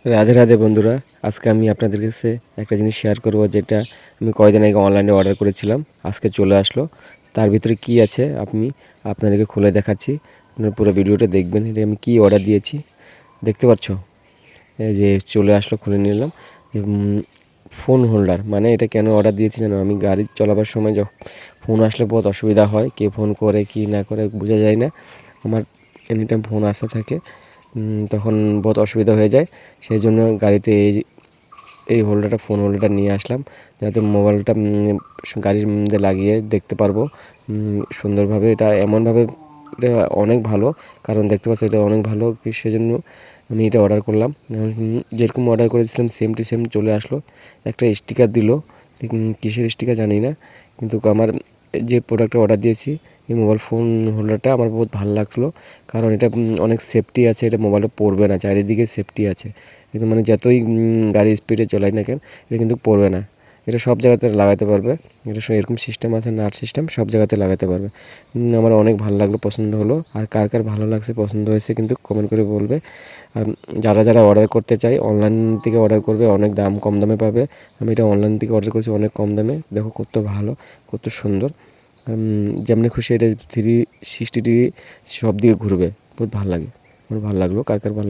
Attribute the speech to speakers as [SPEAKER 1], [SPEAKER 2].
[SPEAKER 1] রাধে রাধে বন্ধুরা, আজকে আমি আপনাদের কাছে একটা জিনিস শেয়ার করব যেটা আমি কয়েকদিন আগে অনলাইনে অর্ডার করেছিলাম, আজকে চলে আসলো। তার ভিতরে কি আছে আমি আপনাদেরকে খুলে দেখাচ্ছি। আপনারা পুরো ভিডিওটা দেখবেন। এটা আমি কি অর্ডার দিয়েছি দেখতে পাচ্ছ, এই যে চলে আসলো, খুলে নিলাম। যে ফোন হোল্ডার, মানে এটা কেন অর্ডার দিয়েছি জানো? আমি গাড়ি চালাবার সময় যখন ফোন আসলে বহুত অসুবিধা হয়, কে ফোন করে কি না করে বোঝা যায় না। আমার এনি টাইম ফোন আসতে থাকে, তখন বহুত অসুবিধা হয়ে যায়। সেই জন্য গাড়িতে এই হোল্ডারটা, ফোন হোল্ডারটা নিয়ে আসলাম, যাতে মোবাইলটা গাড়ির মধ্যে লাগিয়ে দেখতে পারবো সুন্দরভাবে। এটা এমনভাবে, এটা অনেক ভালো, কারণ দেখতে পাচ্ছি এটা অনেক ভালো, সেজন্য আমি এটা অর্ডার করলাম। যেরকম অর্ডার করেছিলাম সেম টু সেম চলে আসলো। একটা স্টিকার দিল, কিসের স্টিকার জানি না, কিন্তু আমার যে প্রোডাক্টটা অর্ডার দিয়েছি এই মোবাইল ফোন হোল্ডারটা আমার বহুত ভালো লাগলো, কারণ এটা অনেক সেফটি আছে। এটা মোবাইলটা পড়বে না, চারিদিকে সেফটি আছে। কিন্তু মানে যতই গাড়ি স্পিডে চলাই না কেন, এটা কিন্তু পড়বে না। এটা সব জায়গাতে লাগাতে পারবে। এটা এরকম সিস্টেম আছে, নাট সিস্টেম, সব জায়গাতে লাগাতে পারবে। আমার অনেক ভালো লাগলো, পছন্দ হলো। আর কার কার ভালো লাগছে, পছন্দ হয়েছে কিন্তু কমেন্ট করে বলবে। আর যারা যারা অর্ডার করতে চায় অনলাইন থেকে অর্ডার করবে, অনেক দাম কম দামে পাবে। আমি এটা অনলাইন থেকে অর্ডার করেছি অনেক কম দামে। দেখো কত ভালো, কত সুন্দর। যেমনি খুশি এটা 360 ডিগ্রি সব দিকে ঘুরবে, বহুত ভালো লাগে। আমার ভালো লাগলো। কার কার ভালো